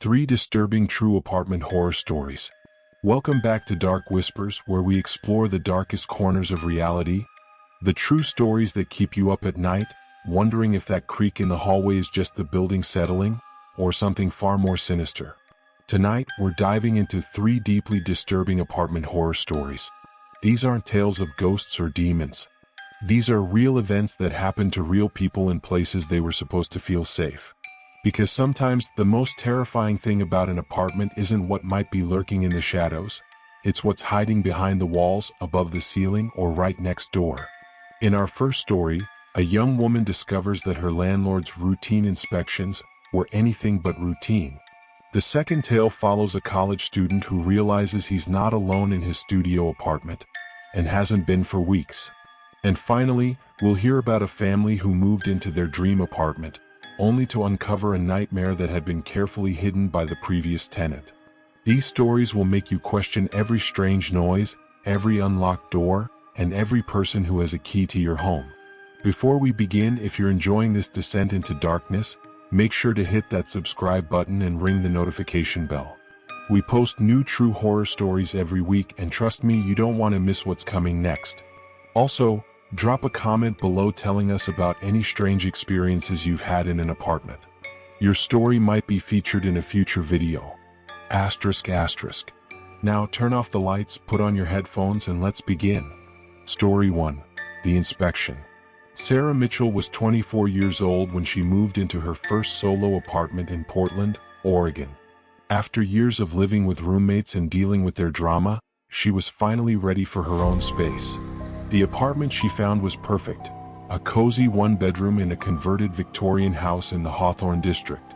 3 disturbing true apartment horror stories. Welcome back to Dark Whispers, where we explore the darkest corners of reality, the true stories that keep you up at night, wondering if that creak in the hallway is just the building settling, or something far more sinister. Tonight, we're diving into 3 deeply disturbing apartment horror stories. These aren't tales of ghosts or demons. These are real events that happened to real people in places they were supposed to feel safe. Because sometimes the most terrifying thing about an apartment isn't what might be lurking in the shadows. It's what's hiding behind the walls, above the ceiling, or right next door. In our first story, a young woman discovers that her landlord's routine inspections were anything but routine. The second tale follows a college student who realizes he's not alone in his studio apartment, and hasn't been for weeks. And finally, we'll hear about a family who moved into their dream apartment, only to uncover a nightmare that had been carefully hidden by the previous tenant. These stories will make you question every strange noise, every unlocked door, and every person who has a key to your home. Before we begin, if you're enjoying this descent into darkness, make sure to hit that subscribe button and ring the notification bell. We post new true horror stories every week, and trust me, you don't want to miss what's coming next. Also, drop a comment below telling us about any strange experiences you've had in an apartment. Your story might be featured in a future video. ***. Now turn off the lights, put on your headphones, and let's begin. Story 1. The Inspection. Sarah Mitchell was 24 years old when she moved into her first solo apartment in Portland, Oregon. After years of living with roommates and dealing with their drama, she was finally ready for her own space. The apartment she found was perfect, a cozy 1-bedroom in a converted Victorian house in the Hawthorne district.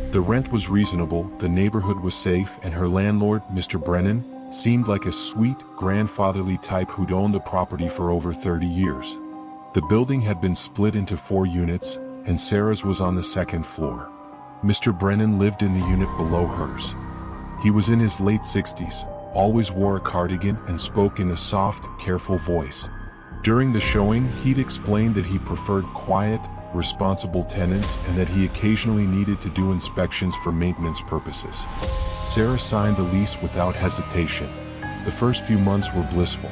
The rent was reasonable, the neighborhood was safe, and her landlord, Mr. Brennan, seemed like a sweet, grandfatherly type who'd owned the property for over 30 years. The building had been split into 4 units, and Sarah's was on the 2nd floor. Mr. Brennan lived in the unit below hers. He was in his late 60s, always wore a cardigan, and spoke in a soft, careful voice. During the showing, he'd explained that he preferred quiet, responsible tenants and that he occasionally needed to do inspections for maintenance purposes. Sarah signed the lease without hesitation. The first few months were blissful.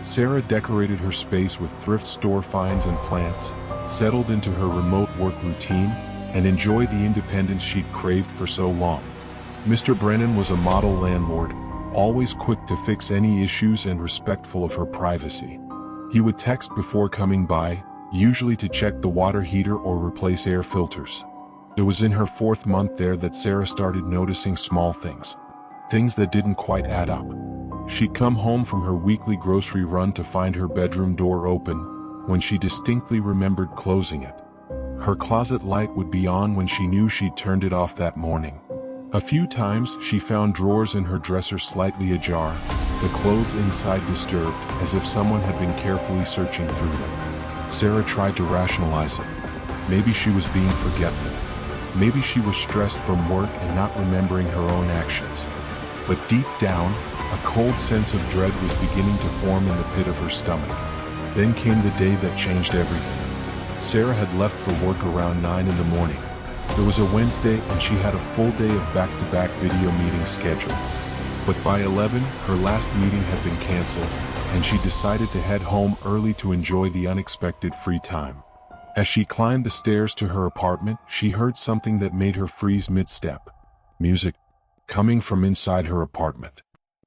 Sarah decorated her space with thrift store finds and plants, settled into her remote work routine, and enjoyed the independence she'd craved for so long. Mr. Brennan was a model landlord, always quick to fix any issues and respectful of her privacy. He would text before coming by, usually to check the water heater or replace air filters. It was in her 4th month there that Sarah started noticing small things. Things that didn't quite add up. She'd come home from her weekly grocery run to find her bedroom door open, when she distinctly remembered closing it. Her closet light would be on when she knew she'd turned it off that morning. A few times, she found drawers in her dresser slightly ajar, the clothes inside disturbed, as if someone had been carefully searching through them. Sarah tried to rationalize it. Maybe she was being forgetful. Maybe she was stressed from work and not remembering her own actions. But deep down, a cold sense of dread was beginning to form in the pit of her stomach. Then came the day that changed everything. Sarah had left for work around 9 in the morning. It was a Wednesday and she had a full day of back-to-back video meetings scheduled. But by 11, her last meeting had been canceled, and she decided to head home early to enjoy the unexpected free time. As she climbed the stairs to her apartment, she heard something that made her freeze mid-step. Music, coming from inside her apartment.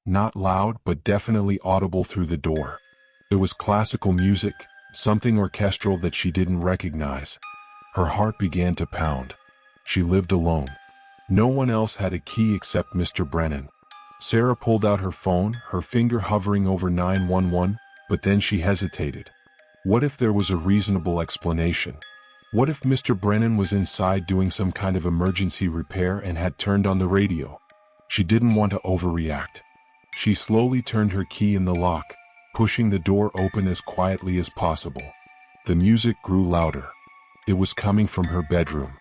Not loud, but definitely audible through the door. It was classical music, something orchestral that she didn't recognize. Her heart began to pound. She lived alone. No one else had a key except Mr. Brennan. Sarah pulled out her phone, her finger hovering over 911, but then she hesitated. What if there was a reasonable explanation? What if Mr. Brennan was inside doing some kind of emergency repair and had turned on the radio? She didn't want to overreact. She slowly turned her key in the lock, pushing the door open as quietly as possible. The music grew louder. It was coming from her bedroom.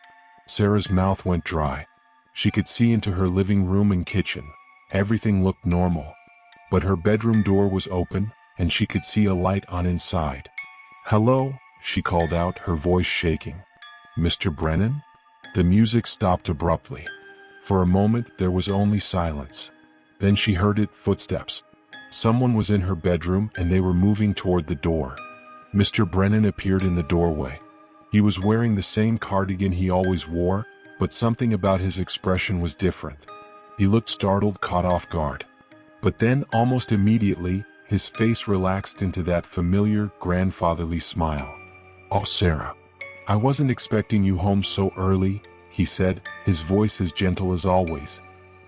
Sarah's mouth went dry. She could see into her living room and kitchen. Everything looked normal. But her bedroom door was open, and she could see a light on inside. "Hello," she called out, her voice shaking. "Mr. Brennan?" The music stopped abruptly. For a moment there was only silence. Then she heard it, footsteps. Someone was in her bedroom and they were moving toward the door. Mr. Brennan appeared in the doorway. He was wearing the same cardigan he always wore, but something about his expression was different. He looked startled, caught off guard. But then, almost immediately, his face relaxed into that familiar, grandfatherly smile. "Oh, Sarah. I wasn't expecting you home so early," he said, his voice as gentle as always.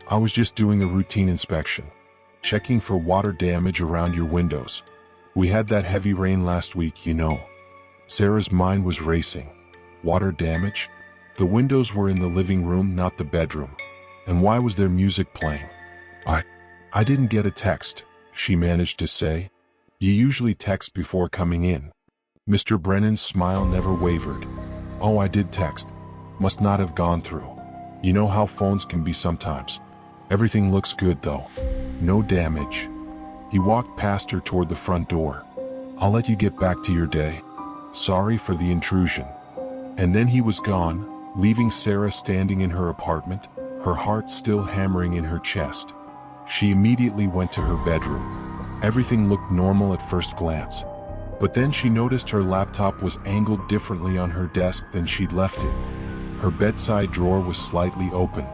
"I was just doing a routine inspection, checking for water damage around your windows. We had that heavy rain last week, you know." Sarah's mind was racing. Water damage? The windows were in the living room, not the bedroom. And why was there music playing? I didn't get a text," she managed to say. "You usually text before coming in." Mr. Brennan's smile never wavered. "Oh, I did text. Must not have gone through. You know how phones can be sometimes. Everything looks good though. No damage." He walked past her toward the front door. "I'll let you get back to your day. Sorry for the intrusion." And then he was gone, leaving Sarah standing in her apartment, her heart still hammering in her chest. She immediately went to her bedroom. Everything looked normal at first glance. But then she noticed her laptop was angled differently on her desk than she'd left it. Her bedside drawer was slightly open.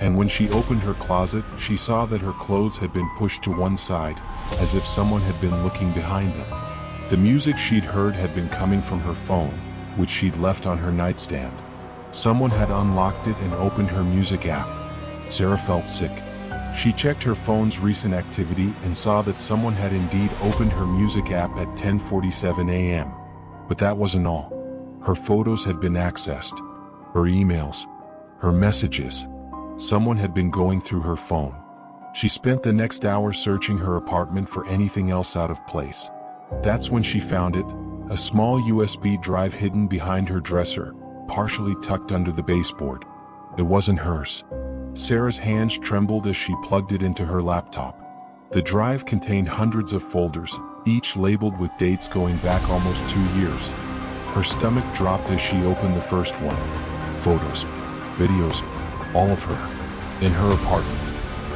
And when she opened her closet, she saw that her clothes had been pushed to one side, as if someone had been looking behind them. The music she'd heard had been coming from her phone, which she'd left on her nightstand. Someone had unlocked it and opened her music app. Sarah felt sick. She checked her phone's recent activity and saw that someone had indeed opened her music app at 10:47 a.m. But that wasn't all. Her photos had been accessed. Her emails. Her messages. Someone had been going through her phone. She spent the next hour searching her apartment for anything else out of place. That's when she found it, a small USB drive hidden behind her dresser, partially tucked under the baseboard. It wasn't hers. Sarah's hands trembled as she plugged it into her laptop. The drive contained hundreds of folders, each labeled with dates going back almost 2 years. Her stomach dropped as she opened the first one. Photos, videos, all of her. In her apartment.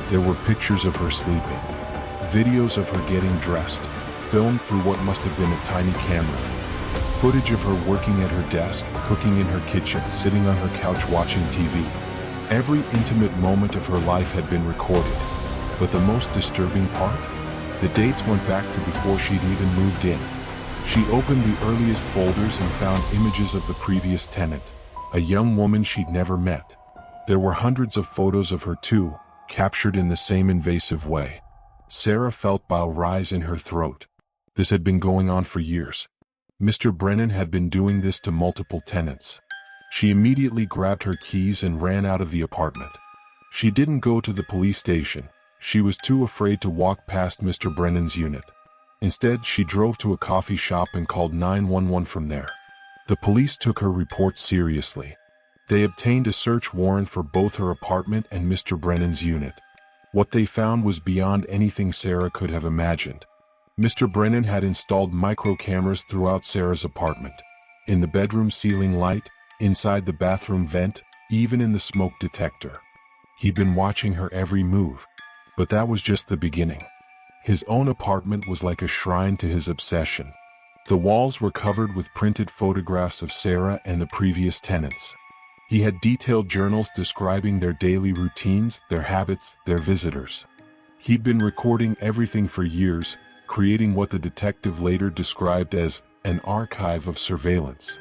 There were pictures of her sleeping. Videos of her getting dressed, filmed through what must have been a tiny camera. Footage of her working at her desk, cooking in her kitchen, sitting on her couch watching TV. Every intimate moment of her life had been recorded. But the most disturbing part? The dates went back to before she'd even moved in. She opened the earliest folders and found images of the previous tenant, a young woman she'd never met. There were hundreds of photos of her too, captured in the same invasive way. Sarah felt bile rise in her throat. This had been going on for years. Mr. Brennan had been doing this to multiple tenants. She immediately grabbed her keys and ran out of the apartment. She didn't go to the police station. She was too afraid to walk past Mr. Brennan's unit. Instead, she drove to a coffee shop and called 911 from there. The police took her report seriously. They obtained a search warrant for both her apartment and Mr. Brennan's unit. What they found was beyond anything Sarah could have imagined. Mr. Brennan had installed micro cameras throughout Sarah's apartment. In the bedroom ceiling light, inside the bathroom vent, even in the smoke detector. He'd been watching her every move. But that was just the beginning. His own apartment was like a shrine to his obsession. The walls were covered with printed photographs of Sarah and the previous tenants. He had detailed journals describing their daily routines, their habits, their visitors. He'd been recording everything for years, creating what the detective later described as an archive of surveillance.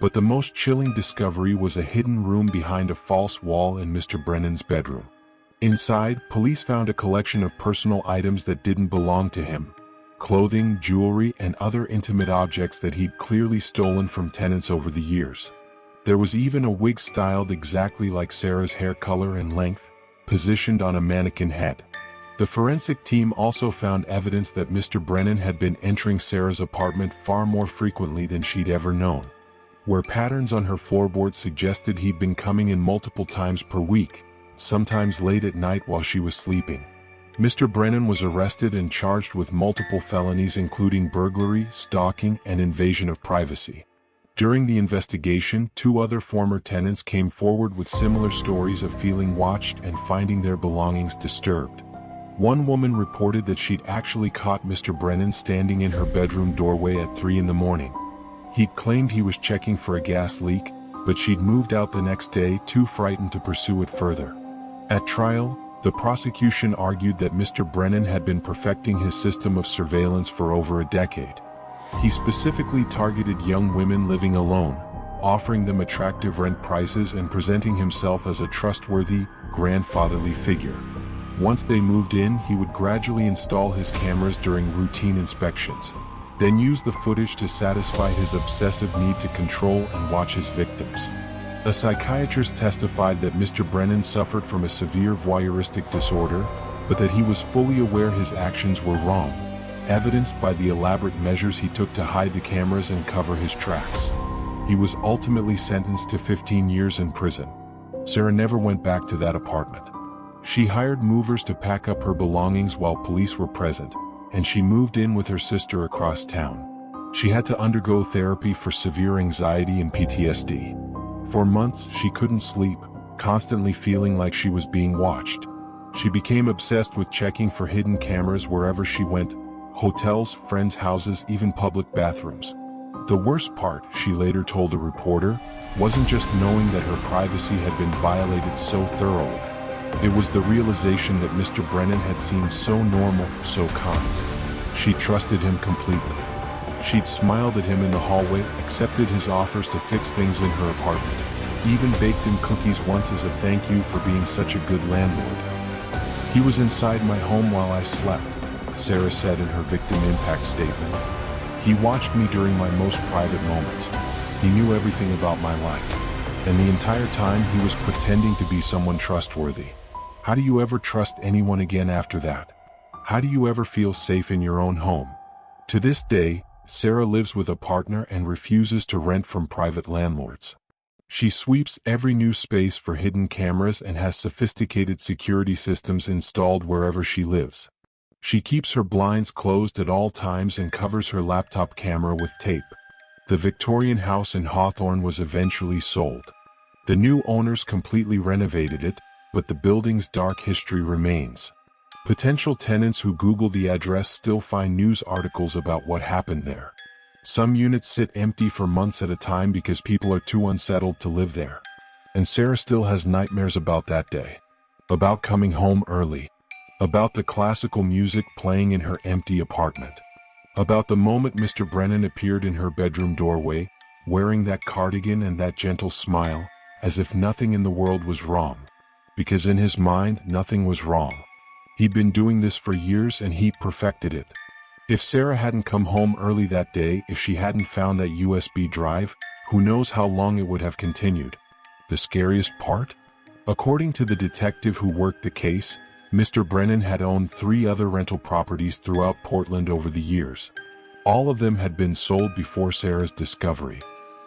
But the most chilling discovery was a hidden room behind a false wall in Mr. Brennan's bedroom. Inside, police found a collection of personal items that didn't belong to him. Clothing, jewelry, and other intimate objects that he'd clearly stolen from tenants over the years. There was even a wig styled exactly like Sarah's hair color and length, positioned on a mannequin head. The forensic team also found evidence that Mr. Brennan had been entering Sarah's apartment far more frequently than she'd ever known. Where patterns on her floorboards suggested he'd been coming in multiple times per week, sometimes late at night while she was sleeping. Mr. Brennan was arrested and charged with multiple felonies including burglary, stalking, and invasion of privacy. During the investigation, 2 other former tenants came forward with similar stories of feeling watched and finding their belongings disturbed. One woman reported that she'd actually caught Mr. Brennan standing in her bedroom doorway at 3 in the morning. He'd claimed he was checking for a gas leak, but she'd moved out the next day, too frightened to pursue it further. At trial, the prosecution argued that Mr. Brennan had been perfecting his system of surveillance for over a decade. He specifically targeted young women living alone, offering them attractive rent prices and presenting himself as a trustworthy, grandfatherly figure. Once they moved in, he would gradually install his cameras during routine inspections, then use the footage to satisfy his obsessive need to control and watch his victims. A psychiatrist testified that Mr. Brennan suffered from a severe voyeuristic disorder, but that he was fully aware his actions were wrong, evidenced by the elaborate measures he took to hide the cameras and cover his tracks. He was ultimately sentenced to 15 years in prison. Sarah never went back to that apartment. She hired movers to pack up her belongings while police were present, and she moved in with her sister across town. She had to undergo therapy for severe anxiety and PTSD. For months, she couldn't sleep, constantly feeling like she was being watched. She became obsessed with checking for hidden cameras wherever she went: hotels, friends' houses, even public bathrooms. The worst part, she later told a reporter, wasn't just knowing that her privacy had been violated so thoroughly. It was the realization that Mr. Brennan had seemed so normal, so kind. She trusted him completely. She'd smiled at him in the hallway, accepted his offers to fix things in her apartment, even baked him cookies once as a thank you for being such a good landlord. He was inside my home while I slept, Sarah said in her victim impact statement. He watched me during my most private moments. He knew everything about my life. And the entire time he was pretending to be someone trustworthy. How do you ever trust anyone again after that? How do you ever feel safe in your own home? To this day, Sarah lives with a partner and refuses to rent from private landlords. She sweeps every new space for hidden cameras and has sophisticated security systems installed wherever she lives. She keeps her blinds closed at all times and covers her laptop camera with tape. The Victorian house in Hawthorne was eventually sold. The new owners completely renovated it, but the building's dark history remains. Potential tenants who Google the address still find news articles about what happened there. Some units sit empty for months at a time because people are too unsettled to live there. And Sarah still has nightmares about that day. About coming home early. About the classical music playing in her empty apartment. About the moment Mr. Brennan appeared in her bedroom doorway, wearing that cardigan and that gentle smile, as if nothing in the world was wrong. Because in his mind, nothing was wrong. He'd been doing this for years and he perfected it. If Sarah hadn't come home early that day, if she hadn't found that USB drive, who knows how long it would have continued. The scariest part? According to the detective who worked the case, Mr. Brennan had owned 3 other rental properties throughout Portland over the years. All of them had been sold before Sarah's discovery.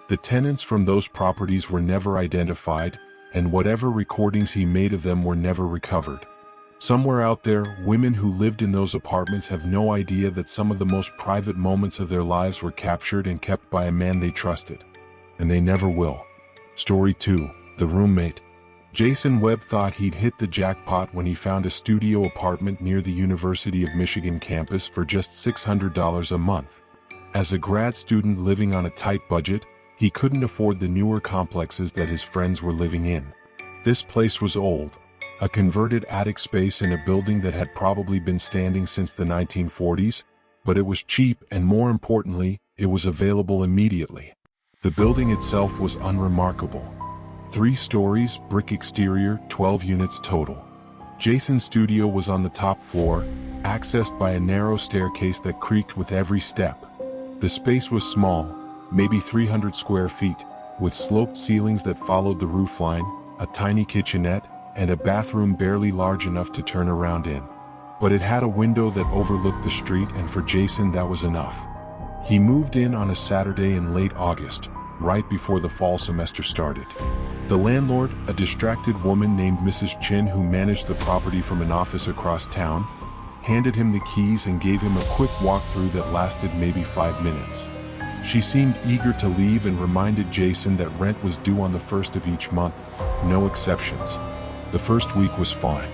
The tenants from those properties were never identified, and whatever recordings he made of them were never recovered. Somewhere out there, women who lived in those apartments have no idea that some of the most private moments of their lives were captured and kept by a man they trusted. And they never will. Story 2, The Roommate. Jason Webb thought he'd hit the jackpot when he found a studio apartment near the University of Michigan campus for just $600 a month. As a grad student living on a tight budget, he couldn't afford the newer complexes that his friends were living in. This place was old, a converted attic space in a building that had probably been standing since the 1940s, but it was cheap and, more importantly, it was available immediately. The building itself was unremarkable. 3 stories, brick exterior, 12 units total. Jason's studio was on the top floor, accessed by a narrow staircase that creaked with every step. The space was small, maybe 300 square feet, with sloped ceilings that followed the roofline, a tiny kitchenette, and a bathroom barely large enough to turn around in. But it had a window that overlooked the street, and for Jason that was enough. He moved in on a Saturday in late August, right before the fall semester started. The landlord, a distracted woman named Mrs. Chin who managed the property from an office across town, handed him the keys and gave him a quick walkthrough that lasted maybe 5 minutes. She seemed eager to leave and reminded Jason that rent was due on the 1st of each month, no exceptions. The first week was fine.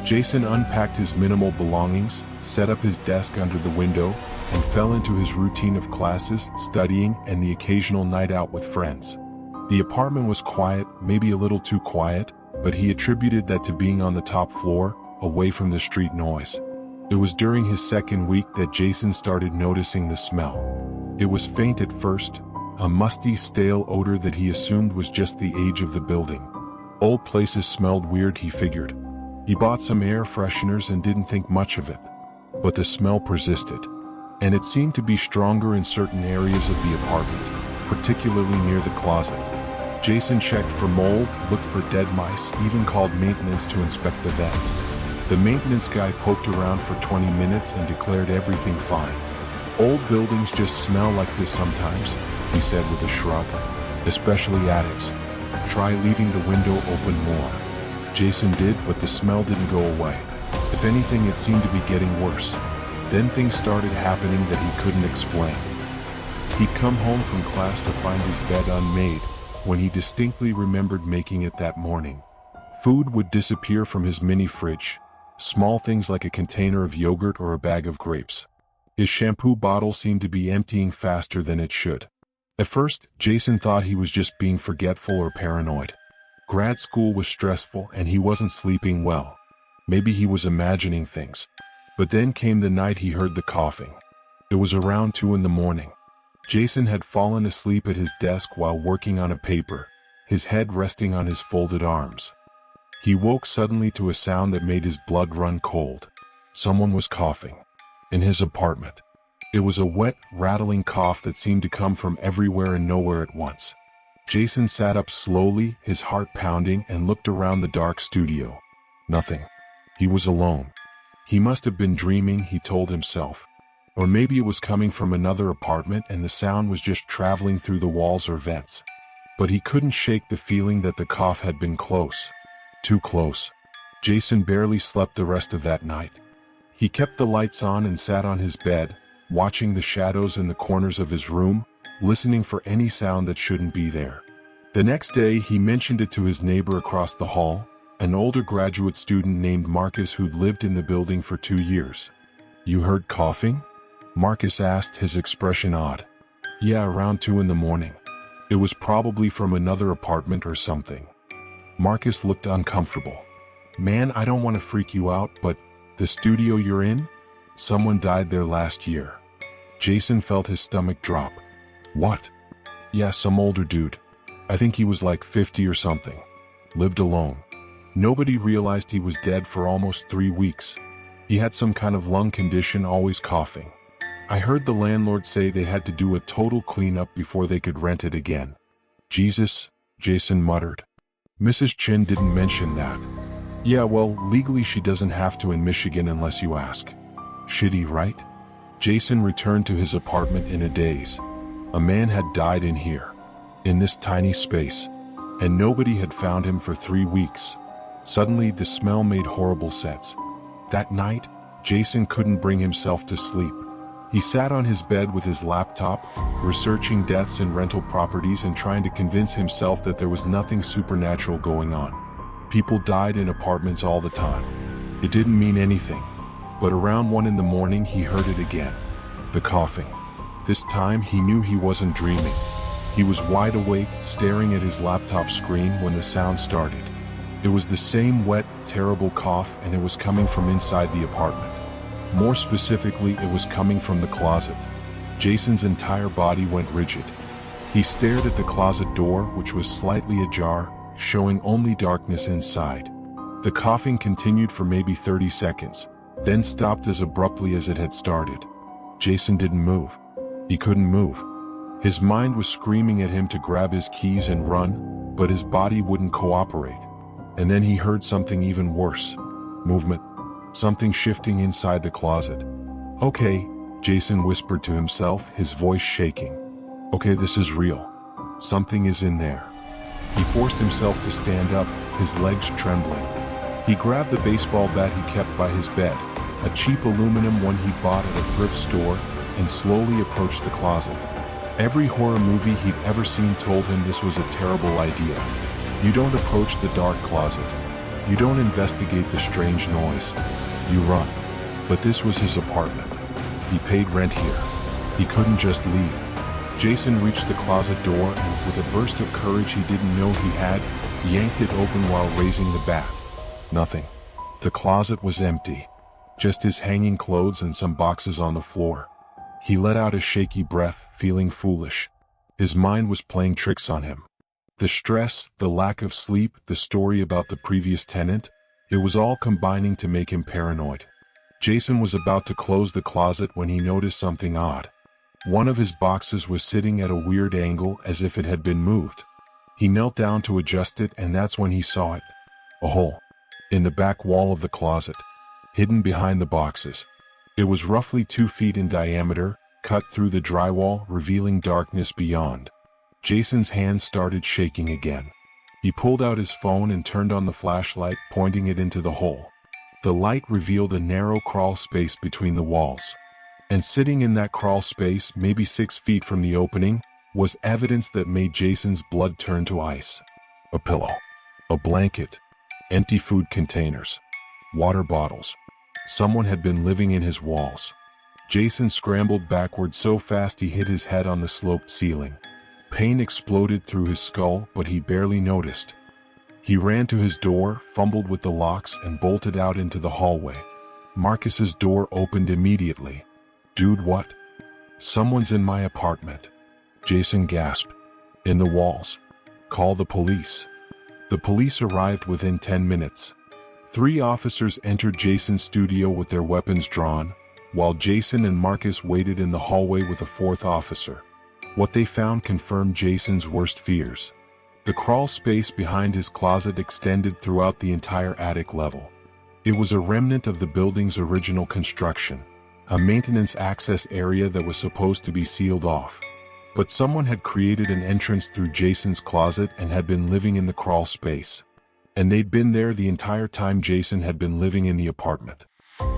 Jason unpacked his minimal belongings, set up his desk under the window, and fell into his routine of classes, studying, and the occasional night out with friends. The apartment was quiet, maybe a little too quiet, but he attributed that to being on the top floor, away from the street noise. It was during his second week that Jason started noticing the smell. It was faint at first, a musty, stale odor that he assumed was just the age of the building. Old places smelled weird, he figured. He bought some air fresheners and didn't think much of it. But the smell persisted, and it seemed to be stronger in certain areas of the apartment, particularly near the closet. Jason checked for mold, looked for dead mice, even called maintenance to inspect the vents. The maintenance guy poked around for 20 minutes and declared everything fine. Old buildings just smell like this sometimes, he said with a shrug. Especially attics. Try leaving the window open more. Jason did, but the smell didn't go away. If anything, it seemed to be getting worse. Then things started happening that he couldn't explain. He'd come home from class to find his bed unmade, when he distinctly remembered making it that morning. Food would disappear from his mini fridge, small things like a container of yogurt or a bag of grapes. His shampoo bottle seemed to be emptying faster than it should. At first, Jason thought he was just being forgetful or paranoid. Grad school was stressful and he wasn't sleeping well. Maybe he was imagining things. But then came the night he heard the coughing. It was around 2 in the morning. Jason had fallen asleep at his desk while working on a paper, his head resting on his folded arms. He woke suddenly to a sound that made his blood run cold. Someone was coughing. In his apartment. It was a wet, rattling cough that seemed to come from everywhere and nowhere at once. Jason sat up slowly, his heart pounding, and looked around the dark studio. Nothing. He was alone. He must have been dreaming, he told himself. Or maybe it was coming from another apartment and the sound was just traveling through the walls or vents. But he couldn't shake the feeling that the cough had been close. Too close. Jason barely slept the rest of that night. He kept the lights on and sat on his bed, watching the shadows in the corners of his room, listening for any sound that shouldn't be there. The next day, he mentioned it to his neighbor across the hall, an older graduate student named Marcus who'd lived in the building for 2 years. "You heard coughing?" Marcus asked, his expression odd. "Yeah, around 2 in the morning. It was probably from another apartment or something." Marcus looked uncomfortable. "Man, I don't want to freak you out, but the studio you're in? Someone died there last year." Jason felt his stomach drop. "What?" "Yeah, some older dude. I think he was like 50 or something. Lived alone. Nobody realized he was dead for almost 3 weeks. He had some kind of lung condition, always coughing. I heard the landlord say they had to do a total cleanup before they could rent it again." "Jesus," Jason muttered. "Mrs. Chin didn't mention that." "Yeah, well, legally she doesn't have to in Michigan unless you ask." "Shitty, right?" Jason returned to his apartment in a daze. A man had died in here, in this tiny space, and nobody had found him for 3 weeks. Suddenly, the smell made horrible sense. That night, Jason couldn't bring himself to sleep. He sat on his bed with his laptop, researching deaths in rental properties and trying to convince himself that there was nothing supernatural going on. People died in apartments all the time. It didn't mean anything. But around 1 in the morning, he heard it again. The coughing. This time, he knew he wasn't dreaming. He was wide awake, staring at his laptop screen when the sound started. It was the same wet, terrible cough, and it was coming from inside the apartment. More specifically, it was coming from the closet. Jason's entire body went rigid. He stared at the closet door, which was slightly ajar, showing only darkness inside. The coughing continued for maybe 30 seconds, then stopped as abruptly as it had started. Jason didn't move. He couldn't move. His mind was screaming at him to grab his keys and run, but his body wouldn't cooperate. And then he heard something even worse. Movement. Something shifting inside the closet. "Okay," Jason whispered to himself, his voice shaking. "Okay, this is real. Something is in there." He forced himself to stand up, his legs trembling. He grabbed the baseball bat he kept by his bed, a cheap aluminum one he bought at a thrift store, and slowly approached the closet. Every horror movie he'd ever seen told him this was a terrible idea. You don't approach the dark closet. You don't investigate the strange noise. You run. But this was his apartment. He paid rent here. He couldn't just leave. Jason reached the closet door and, with a burst of courage he didn't know he had, yanked it open while raising the bat. Nothing. The closet was empty. Just his hanging clothes and some boxes on the floor. He let out a shaky breath, feeling foolish. His mind was playing tricks on him. The stress, the lack of sleep, the story about the previous tenant, it was all combining to make him paranoid. Jason was about to close the closet when he noticed something odd. One of his boxes was sitting at a weird angle as if it had been moved. He knelt down to adjust it, and that's when he saw it. A hole. In the back wall of the closet. Hidden behind the boxes. It was roughly 2 feet in diameter, cut through the drywall, revealing darkness beyond. Jason's hands started shaking again. He pulled out his phone and turned on the flashlight, pointing it into the hole. The light revealed a narrow crawl space between the walls. And sitting in that crawl space, maybe 6 feet from the opening, was evidence that made Jason's blood turn to ice. A pillow. A blanket. Empty food containers. Water bottles. Someone had been living in his walls. Jason scrambled backward so fast he hit his head on the sloped ceiling. Pain exploded through his skull, but he barely noticed. He ran to his door, fumbled with the locks, and bolted out into the hallway. Marcus's door opened immediately. "Dude, what?" "Someone's in my apartment." Jason gasped. "In the walls. Call the police." The police arrived within 10 minutes. 3 officers entered Jason's studio with their weapons drawn, while Jason and Marcus waited in the hallway with a 4th officer. What they found confirmed Jason's worst fears. The crawl space behind his closet extended throughout the entire attic level. It was a remnant of the building's original construction. A maintenance access area that was supposed to be sealed off. But someone had created an entrance through Jason's closet and had been living in the crawl space. And they'd been there the entire time Jason had been living in the apartment.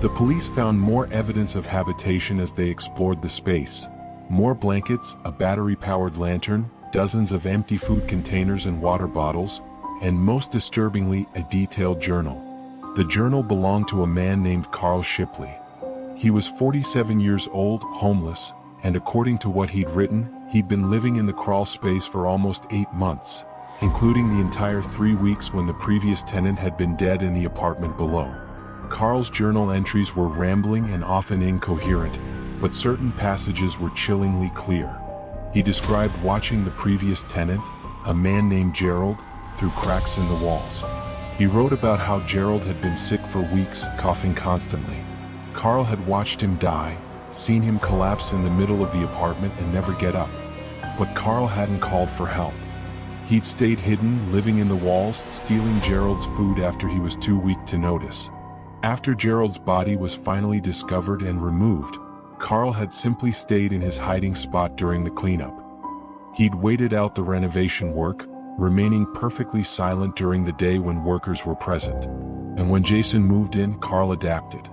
The police found more evidence of habitation as they explored the space. More blankets, a battery-powered lantern, dozens of empty food containers and water bottles, and most disturbingly, a detailed journal. The journal belonged to a man named Carl Shipley. He was 47 years old, homeless, and according to what he'd written, he'd been living in the crawl space for almost 8 months, including the entire 3 weeks when the previous tenant had been dead in the apartment below. Carl's journal entries were rambling and often incoherent, but certain passages were chillingly clear. He described watching the previous tenant, a man named Gerald, through cracks in the walls. He wrote about how Gerald had been sick for weeks, coughing constantly. Carl had watched him die, seen him collapse in the middle of the apartment and never get up. But Carl hadn't called for help. He'd stayed hidden, living in the walls, stealing Gerald's food after he was too weak to notice. After Gerald's body was finally discovered and removed, Carl had simply stayed in his hiding spot during the cleanup. He'd waited out the renovation work, remaining perfectly silent during the day when workers were present. And when Jason moved in, Carl adapted.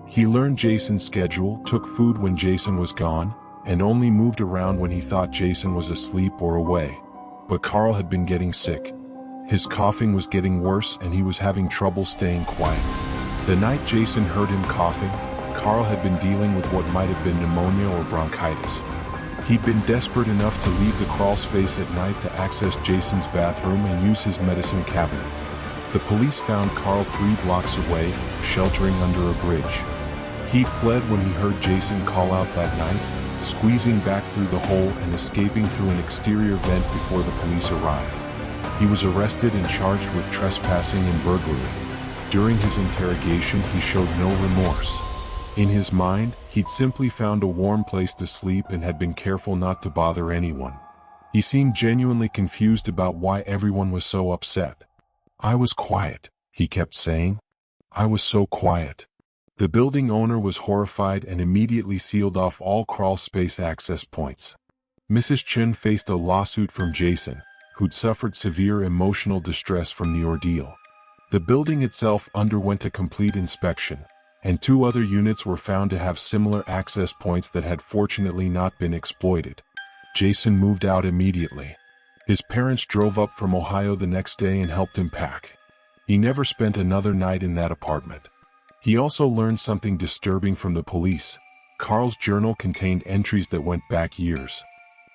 He learned Jason's schedule, took food when Jason was gone, and only moved around when he thought Jason was asleep or away. But Carl had been getting sick. His coughing was getting worse and he was having trouble staying quiet. The night Jason heard him coughing, Carl had been dealing with what might have been pneumonia or bronchitis. He'd been desperate enough to leave the crawl space at night to access Jason's bathroom and use his medicine cabinet. The police found Carl 3 blocks away, sheltering under a bridge. He'd fled when he heard Jason call out that night, squeezing back through the hole and escaping through an exterior vent before the police arrived. He was arrested and charged with trespassing and burglary. During his interrogation, he showed no remorse. In his mind, he'd simply found a warm place to sleep and had been careful not to bother anyone. He seemed genuinely confused about why everyone was so upset. "I was quiet," he kept saying. "I was so quiet." The building owner was horrified and immediately sealed off all crawl space access points. Mrs. Chen faced a lawsuit from Jason, who'd suffered severe emotional distress from the ordeal. The building itself underwent a complete inspection, and 2 other units were found to have similar access points that had fortunately not been exploited. Jason moved out immediately. His parents drove up from Ohio the next day and helped him pack. He never spent another night in that apartment. He also learned something disturbing from the police. Carl's journal contained entries that went back years.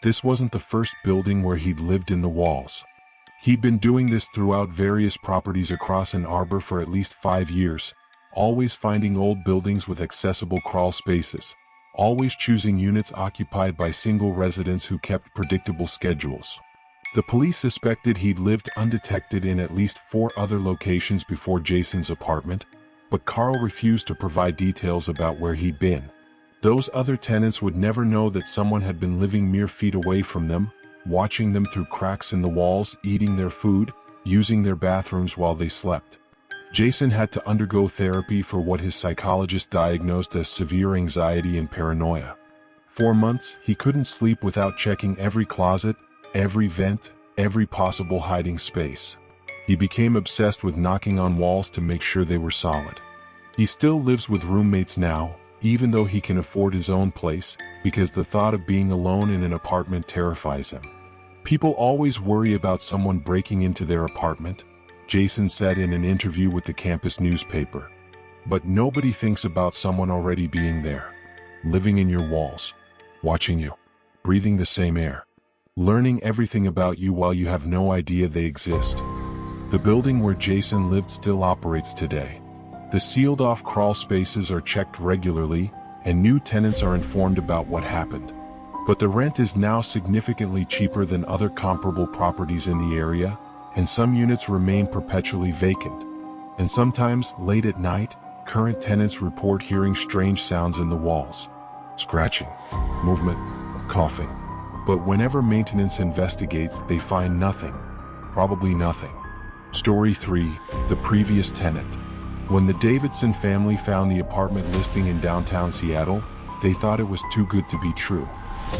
This wasn't the first building where he'd lived in the walls. He'd been doing this throughout various properties across Ann Arbor for at least 5 years, always finding old buildings with accessible crawl spaces, always choosing units occupied by single residents who kept predictable schedules. The police suspected he'd lived undetected in at least 4 other locations before Jason's apartment, but Carl refused to provide details about where he'd been. Those other tenants would never know that someone had been living mere feet away from them, watching them through cracks in the walls, eating their food, using their bathrooms while they slept. Jason had to undergo therapy for what his psychologist diagnosed as severe anxiety and paranoia. For months, he couldn't sleep without checking every closet, every vent, every possible hiding space. He became obsessed with knocking on walls to make sure they were solid. He still lives with roommates now, even though he can afford his own place, because the thought of being alone in an apartment terrifies him. People always worry about someone breaking into their apartment, Jason said in an interview with the campus newspaper. But nobody thinks about someone already being there, living in your walls, watching you, breathing the same air, learning everything about you while you have no idea they exist. The building where Jason lived still operates today. The sealed-off crawl spaces are checked regularly, and new tenants are informed about what happened. But the rent is now significantly cheaper than other comparable properties in the area, and some units remain perpetually vacant. And sometimes, late at night, current tenants report hearing strange sounds in the walls. Scratching, movement, coughing. But whenever maintenance investigates, they find nothing. Probably nothing. Story 3, The Previous Tenant. When the Davidson family found the apartment listing in downtown Seattle, they thought it was too good to be true.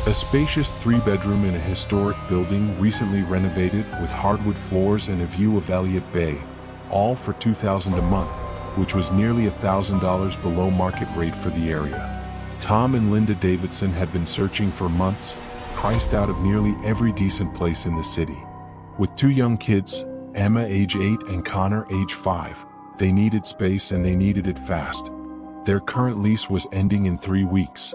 A spacious 3-bedroom in a historic building recently renovated with hardwood floors and a view of Elliott Bay, all for $2,000 a month, which was nearly $1,000 below market rate for the area. Tom and Linda Davidson had been searching for months, priced out of nearly every decent place in the city. With 2 young kids, Emma age 8 and Connor age 5, they needed space and they needed it fast. Their current lease was ending in 3 weeks.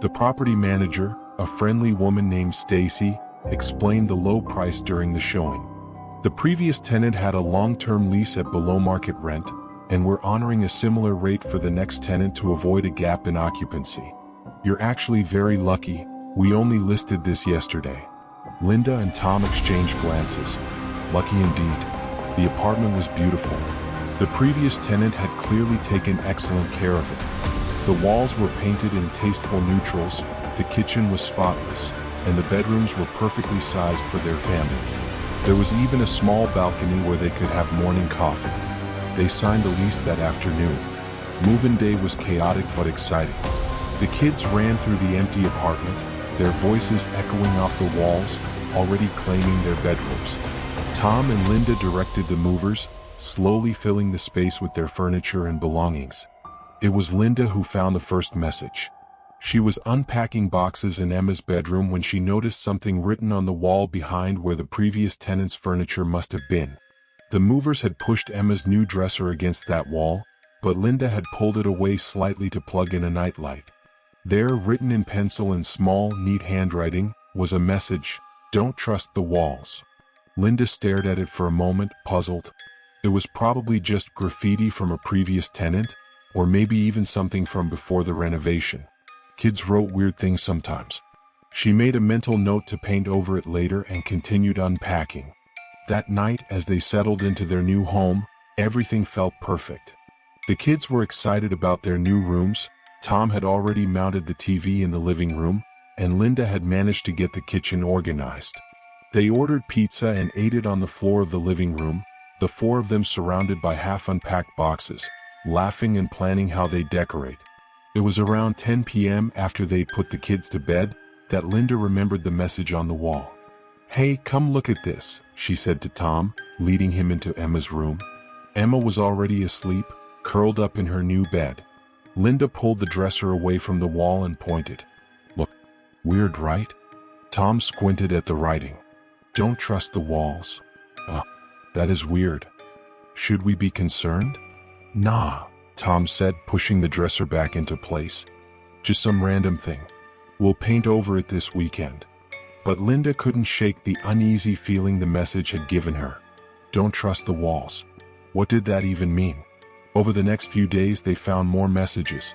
The property manager, a friendly woman named Stacy, explained the low price during the showing. The previous tenant had a long-term lease at below market rent, and we're honoring a similar rate for the next tenant to avoid a gap in occupancy. You're actually very lucky, we only listed this yesterday. Linda and Tom exchanged glances. Lucky indeed. The apartment was beautiful. The previous tenant had clearly taken excellent care of it. The walls were painted in tasteful neutrals, the kitchen was spotless, and the bedrooms were perfectly sized for their family. There was even a small balcony where they could have morning coffee. They signed the lease that afternoon. Move-in day was chaotic but exciting. The kids ran through the empty apartment, their voices echoing off the walls, already claiming their bedrooms. Tom and Linda directed the movers, slowly filling the space with their furniture and belongings. It was Linda who found the first message. She was unpacking boxes in Emma's bedroom when she noticed something written on the wall behind where the previous tenant's furniture must have been. The movers had pushed Emma's new dresser against that wall, but Linda had pulled it away slightly to plug in a nightlight. There, written in pencil in small, neat handwriting, was a message: "Don't trust the walls." Linda stared at it for a moment, puzzled. It was probably just graffiti from a previous tenant, or maybe even something from before the renovation. Kids wrote weird things sometimes. She made a mental note to paint over it later and continued unpacking. That night, as they settled into their new home, everything felt perfect. The kids were excited about their new rooms. Tom had already mounted the TV in the living room, and Linda had managed to get the kitchen organized. They ordered pizza and ate it on the floor of the living room, the 4 of them surrounded by half-unpacked boxes, laughing and planning how they'd decorate. It was around 10 p.m. after they'd put the kids to bed that Linda remembered the message on the wall. "Hey, come look at this," she said to Tom, leading him into Emma's room. Emma was already asleep, curled up in her new bed. Linda pulled the dresser away from the wall and pointed. "Look, weird, right?" Tom squinted at the writing. Don't trust the walls. That is weird. Should we be concerned? Nah, Tom said, pushing the dresser back into place. Just some random thing. We'll paint over it this weekend. But Linda couldn't shake the uneasy feeling the message had given her. Don't trust the walls. What did that even mean? Over the next few days they found more messages.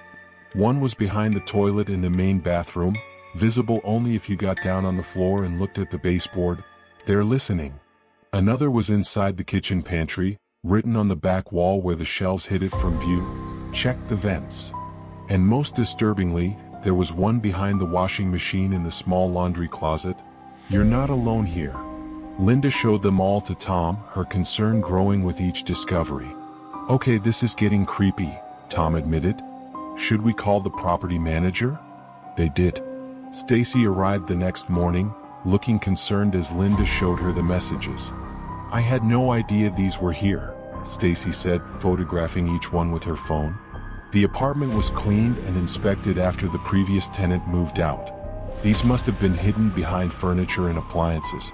One was behind the toilet in the main bathroom, visible only if you got down on the floor and looked at the baseboard. They're listening. Another was inside the kitchen pantry, written on the back wall where the shelves hid it from view. Check the vents. And most disturbingly, there was one behind the washing machine in the small laundry closet. You're not alone here. Linda showed them all to Tom, her concern growing with each discovery. Okay, this is getting creepy, Tom admitted. Should we call the property manager? They did. Stacy arrived the next morning, looking concerned as Linda showed her the messages. I had no idea these were here, Stacy said, photographing each one with her phone. The apartment was cleaned and inspected after the previous tenant moved out. These must have been hidden behind furniture and appliances.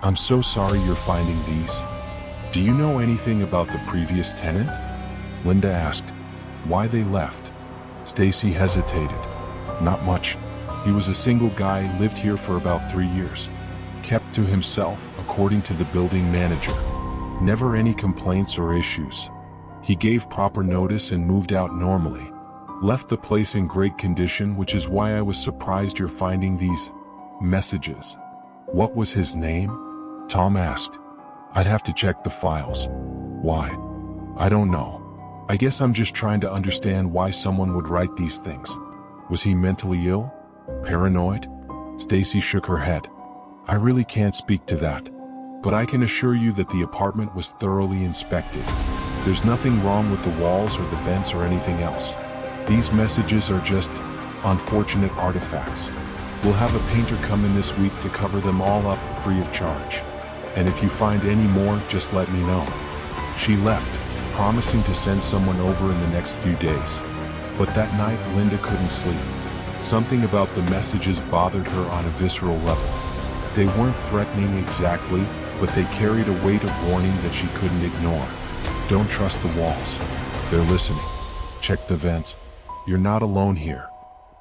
I'm so sorry you're finding these. Do you know anything about the previous tenant? Linda asked. Why they left? Stacy hesitated. Not much. He was a single guy, lived here for about 3 years. Kept to himself, according to the building manager. Never any complaints or issues. He gave proper notice and moved out normally. Left the place in great condition, which is why I was surprised you're finding these messages. What was his name? Tom asked. I'd have to check the files. Why? I don't know. I guess I'm just trying to understand why someone would write these things. Was he mentally ill? Paranoid? Stacy shook her head. I really can't speak to that. But I can assure you that the apartment was thoroughly inspected. There's nothing wrong with the walls or the vents or anything else. These messages are just unfortunate artifacts. We'll have a painter come in this week to cover them all up free of charge. And if you find any more, just let me know. She left, promising to send someone over in the next few days. But that night, Linda couldn't sleep. Something about the messages bothered her on a visceral level. They weren't threatening exactly, but they carried a weight of warning that she couldn't ignore. Don't trust the walls. They're listening. Check the vents. You're not alone here.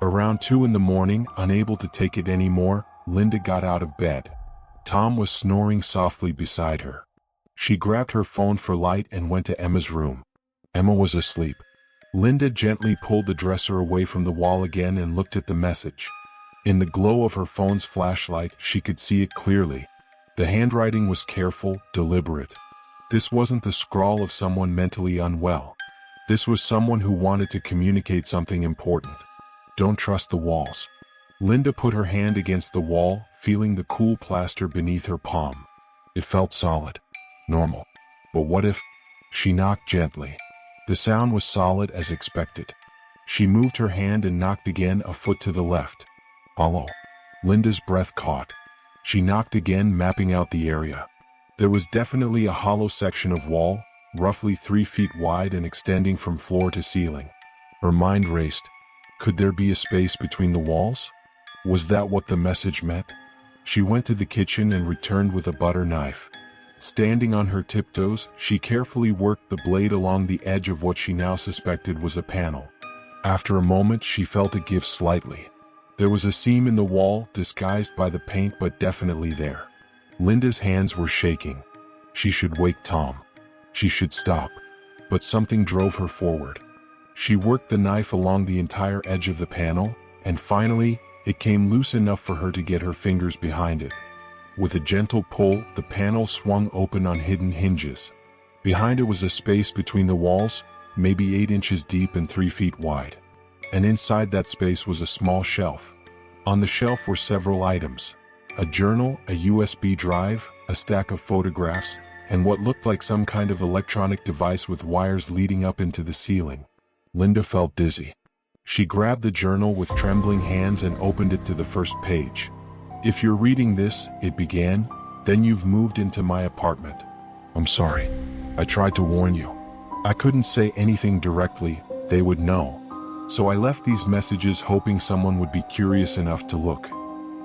Around 2 in the morning, unable to take it anymore, Linda got out of bed. Tom was snoring softly beside her. She grabbed her phone for light and went to Emma's room. Emma was asleep. Linda gently pulled the dresser away from the wall again and looked at the message. In the glow of her phone's flashlight, she could see it clearly. The handwriting was careful, deliberate. This wasn't the scrawl of someone mentally unwell. This was someone who wanted to communicate something important. Don't trust the walls. Linda put her hand against the wall, feeling the cool plaster beneath her palm. It felt solid. Normal. But what if? She knocked gently. The sound was solid as expected. She moved her hand and knocked again, a foot to the left. Hollow. Linda's breath caught. She knocked again, mapping out the area. There was definitely a hollow section of wall, roughly 3 feet wide and extending from floor to ceiling. Her mind raced. Could there be a space between the walls? Was that what the message meant? She went to the kitchen and returned with a butter knife. Standing on her tiptoes, she carefully worked the blade along the edge of what she now suspected was a panel. After a moment, she felt it give slightly. There was a seam in the wall, disguised by the paint but definitely there. Linda's hands were shaking. She should wake Tom. She should stop. But something drove her forward. She worked the knife along the entire edge of the panel, and finally, it came loose enough for her to get her fingers behind it. With a gentle pull, the panel swung open on hidden hinges. Behind it was a space between the walls, maybe 8 inches deep and 3 feet wide. And inside that space was a small shelf. On the shelf were several items. A journal, a USB drive, a stack of photographs, and what looked like some kind of electronic device with wires leading up into the ceiling. Linda felt dizzy. She grabbed the journal with trembling hands and opened it to the first page. If you're reading this, it began, then you've moved into my apartment. I'm sorry. I tried to warn you. I couldn't say anything directly, they would know. So I left these messages hoping someone would be curious enough to look.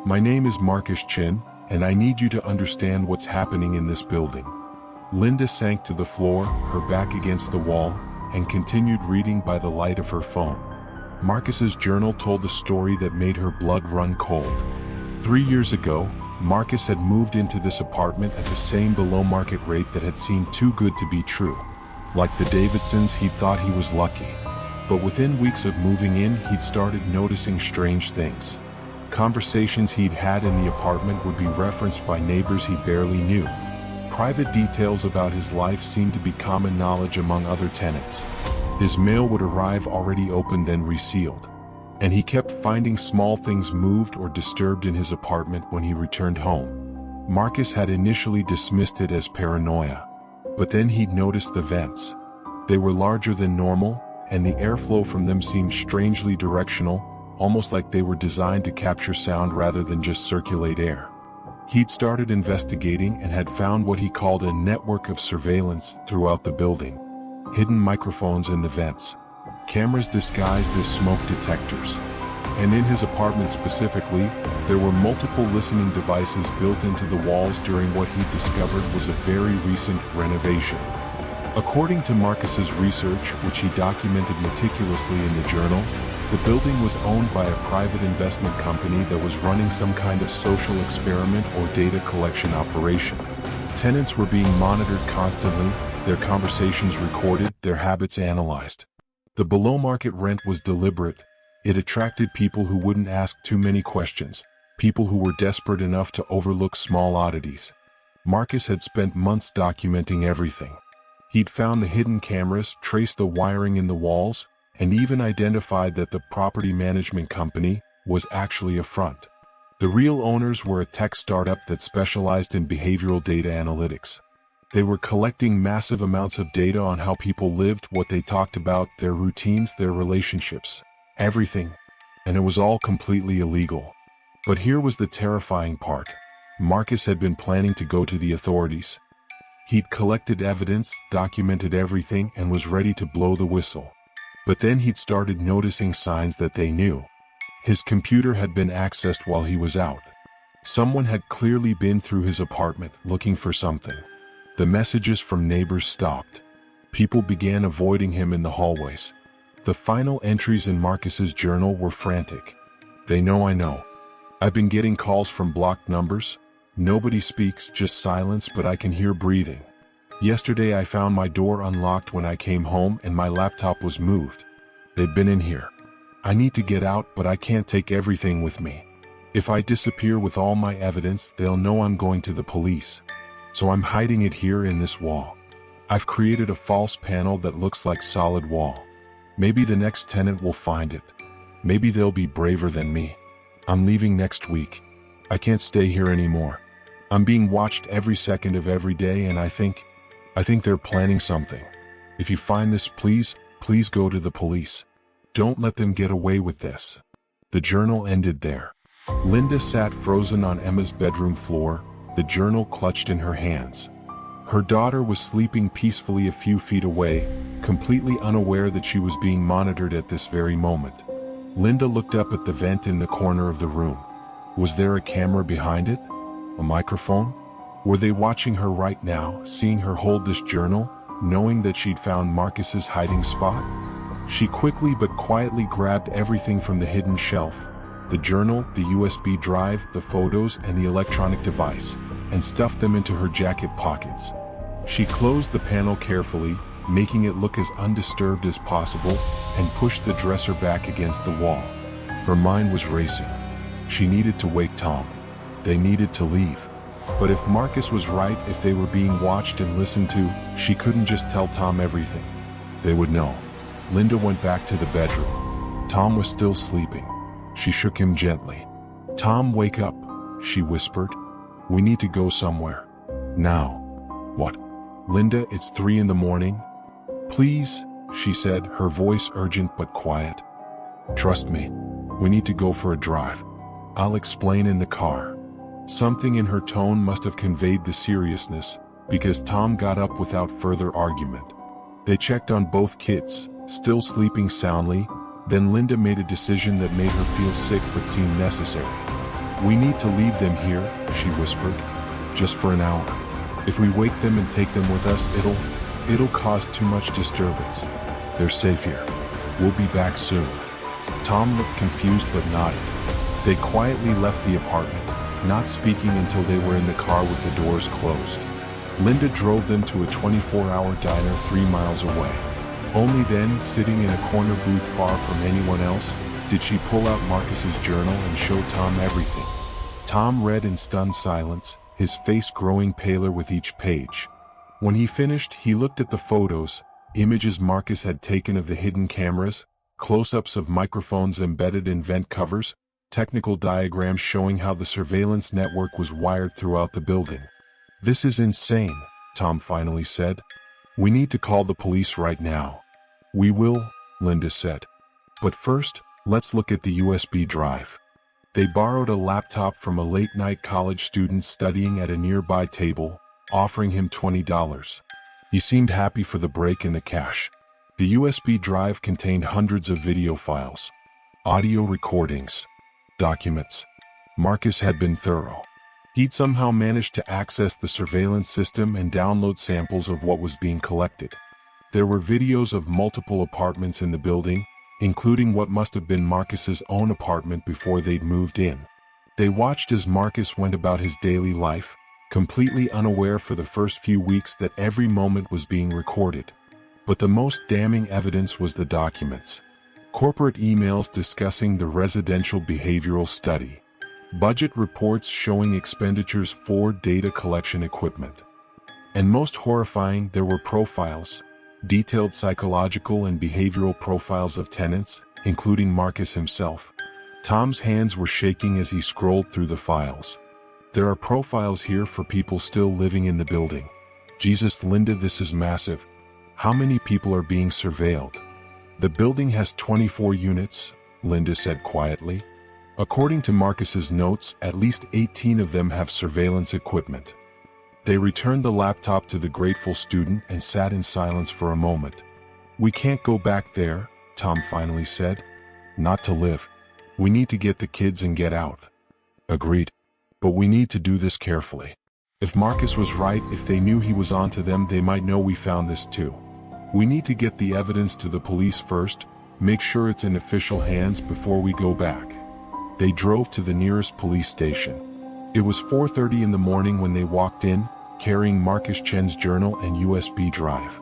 My name is Marcus Chin, and I need you to understand what's happening in this building. Linda sank to the floor, her back against the wall, and continued reading by the light of her phone. Marcus's journal told a story that made her blood run cold. 3 years ago, Marcus had moved into this apartment at the same below-market rate that had seemed too good to be true. Like the Davidsons, he'd thought he was lucky. But within weeks of moving in, he'd started noticing strange things. Conversations he'd had in the apartment would be referenced by neighbors he barely knew. Private details about his life seemed to be common knowledge among other tenants. His mail would arrive already opened then resealed. And he kept finding small things moved or disturbed in his apartment when he returned home. Marcus had initially dismissed it as paranoia. But then he'd noticed the vents. They were larger than normal, and the airflow from them seemed strangely directional, almost like they were designed to capture sound rather than just circulate air. He'd started investigating and had found what he called a network of surveillance throughout the building. Hidden microphones in the vents. Cameras disguised as smoke detectors. And in his apartment specifically, there were multiple listening devices built into the walls during what he discovered was a very recent renovation. According to Marcus's research, which he documented meticulously in the journal, the building was owned by a private investment company that was running some kind of social experiment or data collection operation. Tenants were being monitored constantly, their conversations recorded, their habits analyzed. The below-market rent was deliberate. It attracted people who wouldn't ask too many questions, people who were desperate enough to overlook small oddities. Marcus had spent months documenting everything. He'd found the hidden cameras, traced the wiring in the walls, and even identified that the property management company was actually a front. The real owners were a tech startup that specialized in behavioral data analytics. They were collecting massive amounts of data on how people lived, what they talked about, their routines, their relationships, everything. And it was all completely illegal. But here was the terrifying part. Marcus had been planning to go to the authorities. He'd collected evidence, documented everything, and was ready to blow the whistle. But then he'd started noticing signs that they knew. His computer had been accessed while he was out. Someone had clearly been through his apartment looking for something. The messages from neighbors stopped. People began avoiding him in the hallways. The final entries in Marcus's journal were frantic. They know I know. I've been getting calls from blocked numbers. Nobody speaks, just silence, but I can hear breathing. Yesterday I found my door unlocked when I came home and my laptop was moved. They've been in here. I need to get out, but I can't take everything with me. If I disappear with all my evidence, they'll know I'm going to the police. So I'm hiding it here in this wall. I've created a false panel that looks like solid wall. Maybe the next tenant will find it. Maybe they'll be braver than me. I'm leaving next week. I can't stay here anymore. I'm being watched every second of every day, and I think they're planning something. If you find this, please go to the police. Don't let them get away with this. The journal ended there. Linda sat frozen on Emma's bedroom floor, the journal clutched in her hands. Her daughter was sleeping peacefully a few feet away, completely unaware that she was being monitored at this very moment. Linda looked up at the vent in the corner of the room. Was there a camera behind it? A microphone? Were they watching her right now, seeing her hold this journal, knowing that she'd found Marcus's hiding spot? She quickly but quietly grabbed everything from the hidden shelf, the journal, the USB drive, the photos, and the electronic device, and stuffed them into her jacket pockets. She closed the panel carefully, making it look as undisturbed as possible, and pushed the dresser back against the wall. Her mind was racing. She needed to wake Tom. They needed to leave. But if Marcus was right, if they were being watched and listened to, she couldn't just tell Tom everything. They would know. Linda went back to the bedroom. Tom was still sleeping. She shook him gently. "Tom, wake up," she whispered. "We need to go somewhere. Now." "What?" "Linda, it's 3 in the morning. Please," she said, her voice urgent but quiet. "Trust me. We need to go for a drive. I'll explain in the car." Something in her tone must have conveyed the seriousness, because Tom got up without further argument. They checked on both kids, still sleeping soundly. Then Linda made a decision that made her feel sick but seemed necessary. "We need to leave them here," she whispered. "Just for an hour. If we wake them and take them with us, it'll cause too much disturbance. They're safe here. We'll be back soon." Tom looked confused but nodded. They quietly left the apartment, not speaking until they were in the car with the doors closed. Linda drove them to a 24-hour diner 3 miles away. Only then, sitting in a corner booth far from anyone else, did she pull out Marcus's journal and show Tom everything. Tom read in stunned silence, his face growing paler with each page. When he finished, he looked at the photos, images Marcus had taken of the hidden cameras, close-ups of microphones embedded in vent covers, technical diagrams showing how the surveillance network was wired throughout the building. "This is insane," Tom finally said. "We need to call the police right now." "We will," Linda said. "But first, let's look at the USB drive." They borrowed a laptop from a late-night college student studying at a nearby table, offering him $20. He seemed happy for the break in the cash. The USB drive contained hundreds of video files, audio recordings, documents. Marcus had been thorough. He'd somehow managed to access the surveillance system and download samples of what was being collected. There were videos of multiple apartments in the building, including what must have been Marcus's own apartment before they'd moved in. They watched as Marcus went about his daily life, completely unaware for the first few weeks that every moment was being recorded. But the most damning evidence was the documents. Corporate emails discussing the residential behavioral study. Budget reports showing expenditures for data collection equipment. And most horrifying, there were profiles, detailed psychological and behavioral profiles of tenants, including Marcus himself. Tom's hands were shaking as he scrolled through the files. "There are profiles here for people still living in the building. Jesus, Linda, this is massive. How many people are being surveilled?" "The building has 24 units," Linda said quietly. "According to Marcus's notes, at least 18 of them have surveillance equipment." They returned the laptop to the grateful student and sat in silence for a moment. "We can't go back there," Tom finally said. "Not to live. We need to get the kids and get out." "Agreed. But we need to do this carefully. If Marcus was right, if they knew he was onto them, they might know we found this too. We need to get the evidence to the police first, make sure it's in official hands before we go back." They drove to the nearest police station. It was 4:30 in the morning when they walked in, carrying Marcus Chen's journal and USB drive.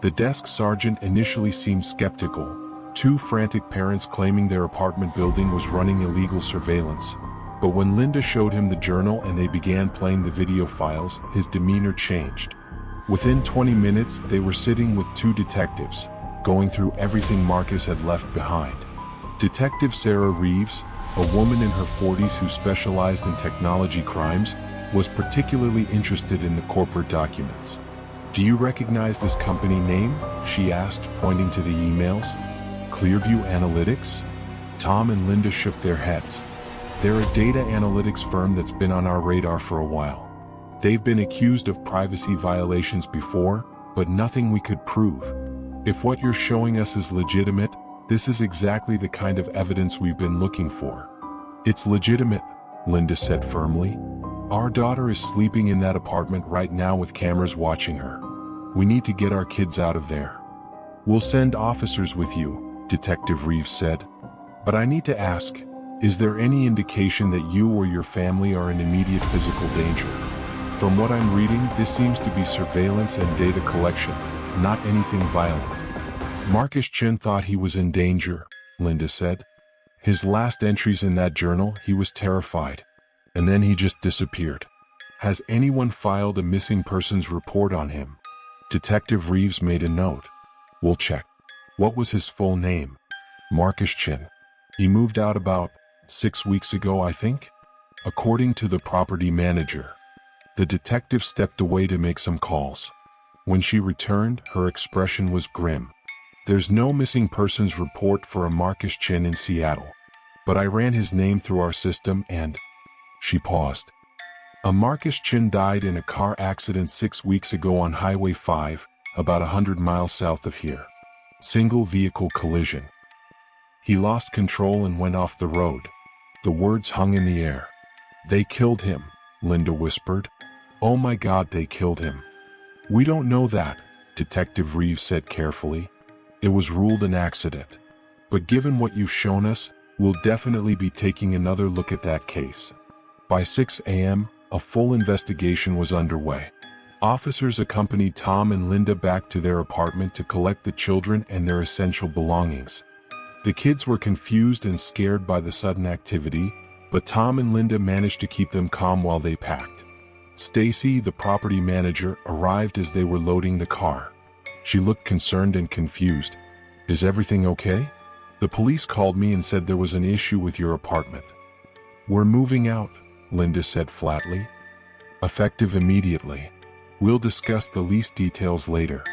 The desk sergeant initially seemed skeptical, two frantic parents claiming their apartment building was running illegal surveillance. But when Linda showed him the journal and they began playing the video files, his demeanor changed. Within 20 minutes, they were sitting with two detectives, going through everything Marcus had left behind. Detective Sarah Reeves, a woman in her 40s who specialized in technology crimes, was particularly interested in the corporate documents. "Do you recognize this company name?" she asked, pointing to the emails. "Clearview Analytics?" Tom and Linda shook their heads. "They're a data analytics firm that's been on our radar for a while. They've been accused of privacy violations before, but nothing we could prove. If what you're showing us is legitimate, this is exactly the kind of evidence we've been looking for." "It's legitimate," Linda said firmly. "Our daughter is sleeping in that apartment right now with cameras watching her. We need to get our kids out of there." "We'll send officers with you," Detective Reeves said. "But I need to ask, is there any indication that you or your family are in immediate physical danger? From what I'm reading, this seems to be surveillance and data collection, not anything violent." "Marcus Chen thought he was in danger," Linda said. "His last entries in that journal, he was terrified. And then he just disappeared." "Has anyone filed a missing persons report on him?" Detective Reeves made a note. "We'll check." "What was his full name?" "Marcus Chen. He moved out about 6 weeks ago, I think?" "According to the property manager." The detective stepped away to make some calls. When she returned, her expression was grim. "There's no missing persons report for a Marcus Chen in Seattle. But I ran his name through our system and..." She paused. "A Marcus Chen died in a car accident 6 weeks ago on Highway 5, about 100 miles south of here. Single vehicle collision. He lost control and went off the road." The words hung in the air. "They killed him," Linda whispered. "Oh my God, they killed him." "We don't know that," Detective Reeves said carefully. "It was ruled an accident. But given what you've shown us, we'll definitely be taking another look at that case." By 6 a.m., a full investigation was underway. Officers accompanied Tom and Linda back to their apartment to collect the children and their essential belongings. The kids were confused and scared by the sudden activity, but Tom and Linda managed to keep them calm while they packed. Stacy, the property manager, arrived as they were loading the car. She looked concerned and confused. "Is everything okay? The police called me and said there was an issue with your apartment." "We're moving out," Linda said flatly. "Effective immediately. We'll discuss the lease details later."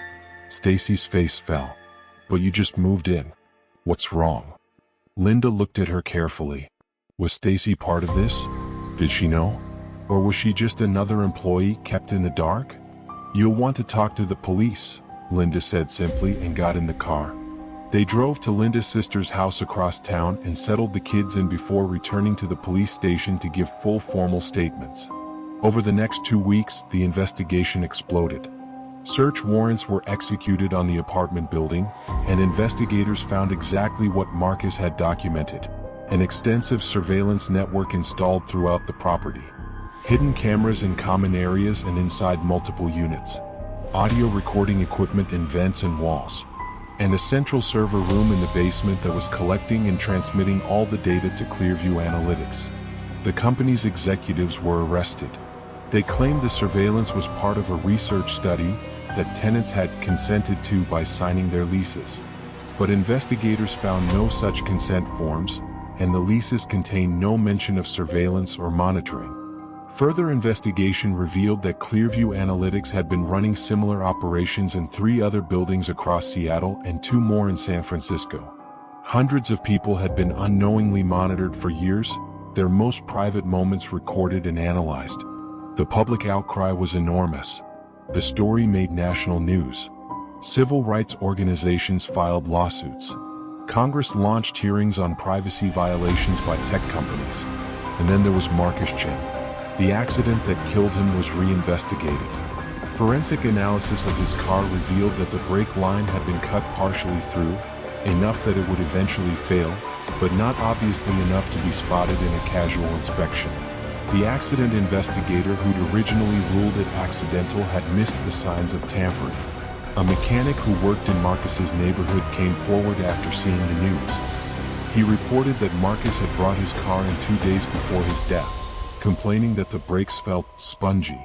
Stacy's face fell. "But you just moved in. What's wrong?" Linda looked at her carefully. Was Stacy part of this? Did she know? Or was she just another employee kept in the dark? "You'll want to talk to the police," Linda said simply and got in the car. They drove to Linda's sister's house across town and settled the kids in before returning to the police station to give full formal statements. Over the next 2 weeks, the investigation exploded. Search warrants were executed on the apartment building, and investigators found exactly what Marcus had documented: an extensive surveillance network installed throughout the property. Hidden cameras in common areas and inside multiple units. Audio recording equipment in vents and walls. And a central server room in the basement that was collecting and transmitting all the data to Clearview Analytics. The company's executives were arrested. They claimed the surveillance was part of a research study that tenants had consented to by signing their leases. But investigators found no such consent forms, and the leases contained no mention of surveillance or monitoring. Further investigation revealed that Clearview Analytics had been running similar operations in 3 other buildings across Seattle and 2 more in San Francisco. Hundreds of people had been unknowingly monitored for years, their most private moments recorded and analyzed. The public outcry was enormous. The story made national news. Civil rights organizations filed lawsuits. Congress launched hearings on privacy violations by tech companies. And then there was Marcus Chin. The accident that killed him was reinvestigated. Forensic analysis of his car revealed that the brake line had been cut partially through, enough that it would eventually fail, but not obviously enough to be spotted in a casual inspection. The accident investigator who'd originally ruled it accidental had missed the signs of tampering. A mechanic who worked in Marcus's neighborhood came forward after seeing the news. He reported that Marcus had brought his car in 2 days before his death, complaining that the brakes felt spongy.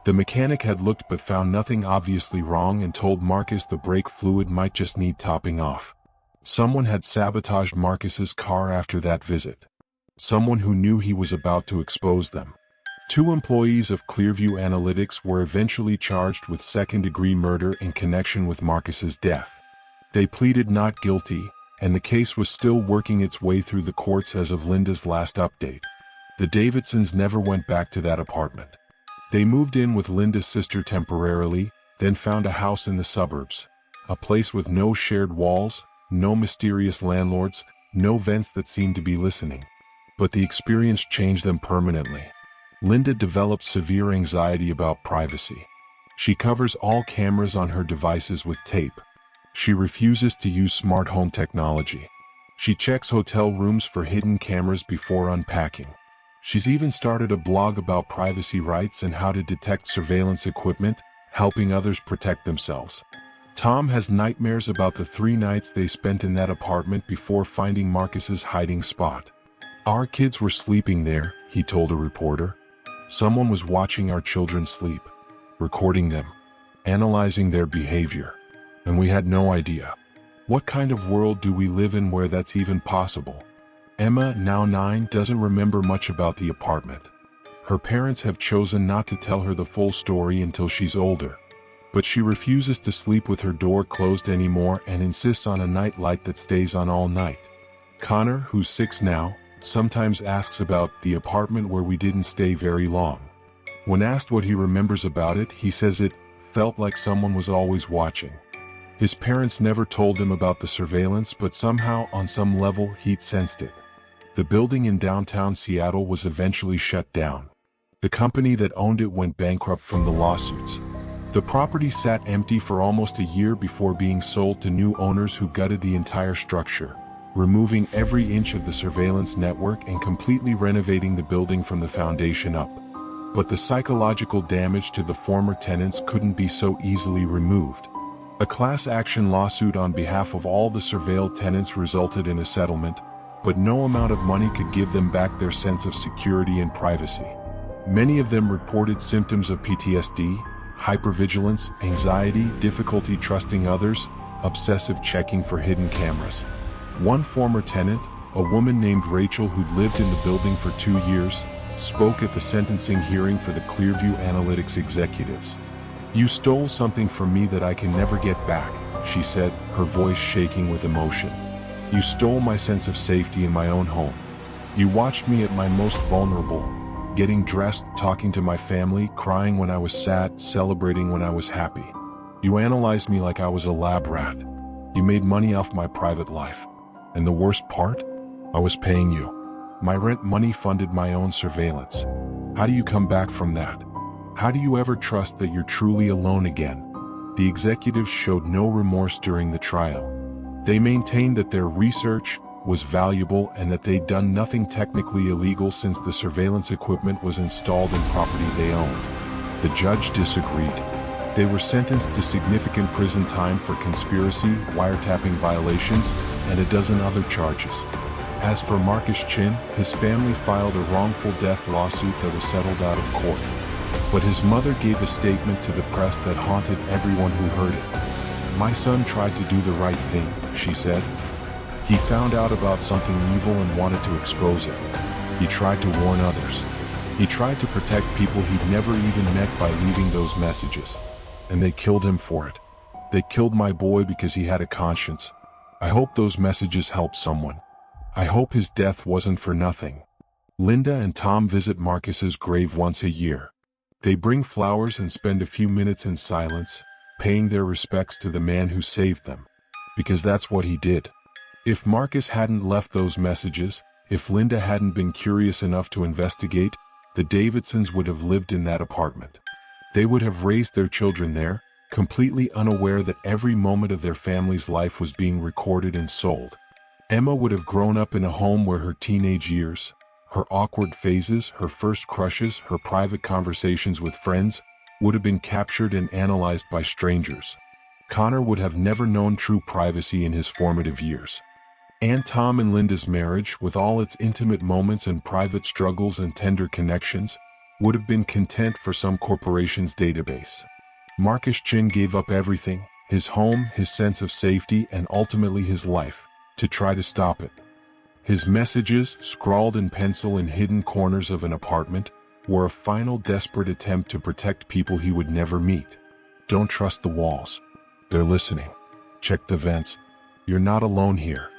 The mechanic had looked but found nothing obviously wrong and told Marcus the brake fluid might just need topping off. Someone had sabotaged Marcus's car after that visit. Someone who knew he was about to expose them. 2 employees of Clearview Analytics were eventually charged with second-degree murder in connection with Marcus's death. They pleaded not guilty, and the case was still working its way through the courts as of Linda's last update. The Davidsons never went back to that apartment. They moved in with Linda's sister temporarily, then found a house in the suburbs. A place with no shared walls, no mysterious landlords, no vents that seemed to be listening. But the experience changed them permanently. Linda developed severe anxiety about privacy. She covers all cameras on her devices with tape. She refuses to use smart home technology. She checks hotel rooms for hidden cameras before unpacking. She's even started a blog about privacy rights and how to detect surveillance equipment, helping others protect themselves. Tom has nightmares about the 3 nights they spent in that apartment before finding Marcus's hiding spot. "Our kids were sleeping there," he told a reporter. "Someone was watching our children sleep, recording them, analyzing their behavior. And we had no idea. What kind of world do we live in where that's even possible?" Emma, now 9, doesn't remember much about the apartment. Her parents have chosen not to tell her the full story until she's older. But she refuses to sleep with her door closed anymore and insists on a night light that stays on all night. Connor, who's 6 now, sometimes asks about the apartment where we didn't stay very long. When asked what he remembers about it, he says it felt like someone was always watching. His parents never told him about the surveillance, but somehow, on some level, he'd sensed it. The building in downtown Seattle was eventually shut down. The company that owned it went bankrupt from the lawsuits. The property sat empty for almost a year before being sold to new owners who gutted the entire structure, removing every inch of the surveillance network and completely renovating the building from the foundation up. But the psychological damage to the former tenants couldn't be so easily removed. A class action lawsuit on behalf of all the surveilled tenants resulted in a settlement, but no amount of money could give them back their sense of security and privacy. Many of them reported symptoms of PTSD, hypervigilance, anxiety, difficulty trusting others, obsessive checking for hidden cameras. One former tenant, a woman named Rachel who'd lived in the building for 2 years, spoke at the sentencing hearing for the Clearview Analytics executives. "You stole something from me that I can never get back," she said, her voice shaking with emotion. "You stole my sense of safety in my own home. You watched me at my most vulnerable, getting dressed, talking to my family, crying when I was sad, celebrating when I was happy. You analyzed me like I was a lab rat. You made money off my private life. And the worst part? I was paying you. My rent money funded my own surveillance. How do you come back from that? How do you ever trust that you're truly alone again?" The executives showed no remorse during the trial. They maintained that their research was valuable and that they'd done nothing technically illegal since the surveillance equipment was installed in property they owned. The judge disagreed. They were sentenced to significant prison time for conspiracy, wiretapping violations, and a dozen other charges. As for Marcus Chin, his family filed a wrongful death lawsuit that was settled out of court. But his mother gave a statement to the press that haunted everyone who heard it. "My son tried to do the right thing," she said. "He found out about something evil and wanted to expose it. He tried to warn others. He tried to protect people he'd never even met by leaving those messages. And they killed him for it. They killed my boy because he had a conscience. I hope those messages helped someone. I hope his death wasn't for nothing." Linda and Tom visit Marcus's grave once a year. They bring flowers and spend a few minutes in silence, paying their respects to the man who saved them. Because that's what he did. If Marcus hadn't left those messages, if Linda hadn't been curious enough to investigate, the Davidsons would have lived in that apartment. They would have raised their children there, completely unaware that every moment of their family's life was being recorded and sold. Emma would have grown up in a home where her teenage years, her awkward phases, her first crushes, her private conversations with friends, would have been captured and analyzed by strangers. Connor would have never known true privacy in his formative years. And Tom and Linda's marriage, with all its intimate moments and private struggles and tender connections, would have been content for some corporation's database. Marcus Chin gave up everything, his home, his sense of safety, and ultimately his life, to try to stop it. His messages, scrawled in pencil in hidden corners of an apartment, were a final desperate attempt to protect people he would never meet. "Don't trust the walls. They're listening. Check the vents. You're not alone here."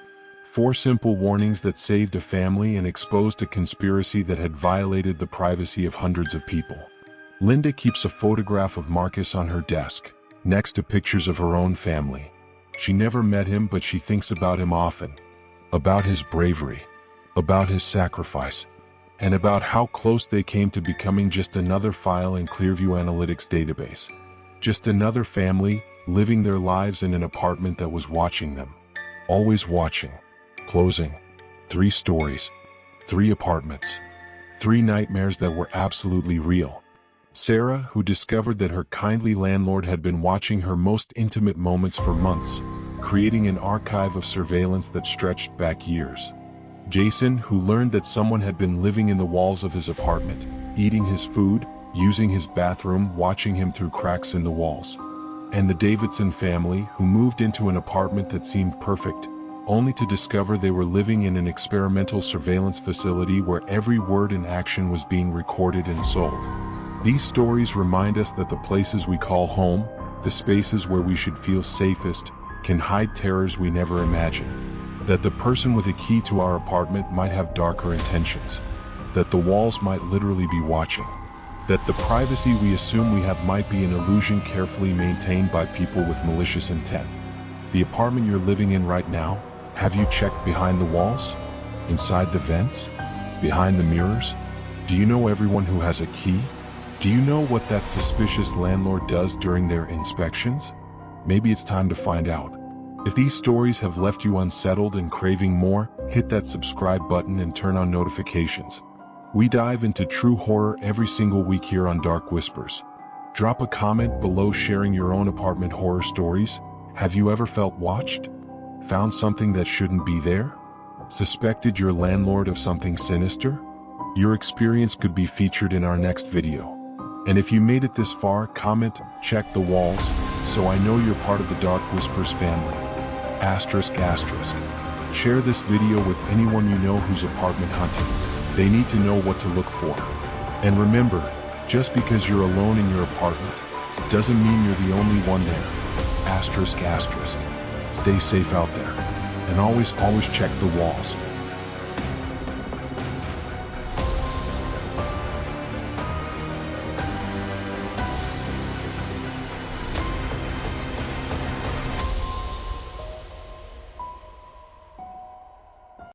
4 simple warnings that saved a family and exposed a conspiracy that had violated the privacy of hundreds of people. Linda keeps a photograph of Marcus on her desk, next to pictures of her own family. She never met him, but she thinks about him often. About his bravery, about his sacrifice, and about how close they came to becoming just another file in Clearview Analytics database. Just another family, living their lives in an apartment that was watching them. Always watching. Closing. 3 stories. 3 apartments. 3 nightmares that were absolutely real. Sarah, who discovered that her kindly landlord had been watching her most intimate moments for months, creating an archive of surveillance that stretched back years. Jason, who learned that someone had been living in the walls of his apartment, eating his food, using his bathroom, watching him through cracks in the walls. And the Davidson family, who moved into an apartment that seemed perfect, only to discover they were living in an experimental surveillance facility where every word and action was being recorded and sold. These stories remind us that the places we call home, the spaces where we should feel safest, can hide terrors we never imagined. That the person with a key to our apartment might have darker intentions. That the walls might literally be watching. That the privacy we assume we have might be an illusion carefully maintained by people with malicious intent. The apartment you're living in right now, have you checked behind the walls? Inside the vents? Behind the mirrors? Do you know everyone who has a key? Do you know what that suspicious landlord does during their inspections? Maybe it's time to find out. If these stories have left you unsettled and craving more, hit that subscribe button and turn on notifications. We dive into true horror every single week here on Dark Whispers. Drop a comment below sharing your own apartment horror stories. Have you ever felt watched? Found something that shouldn't be there? Suspected your landlord of something sinister? Your experience could be featured in our next video. And if you made it this far, comment, check the walls, so I know you're part of the Dark Whispers family. Asterisk. Share this video with anyone you know who's apartment hunting. They need to know what to look for. And remember, just because you're alone in your apartment, doesn't mean you're the only one there. Asterisk. Stay safe out there. And always check the walls.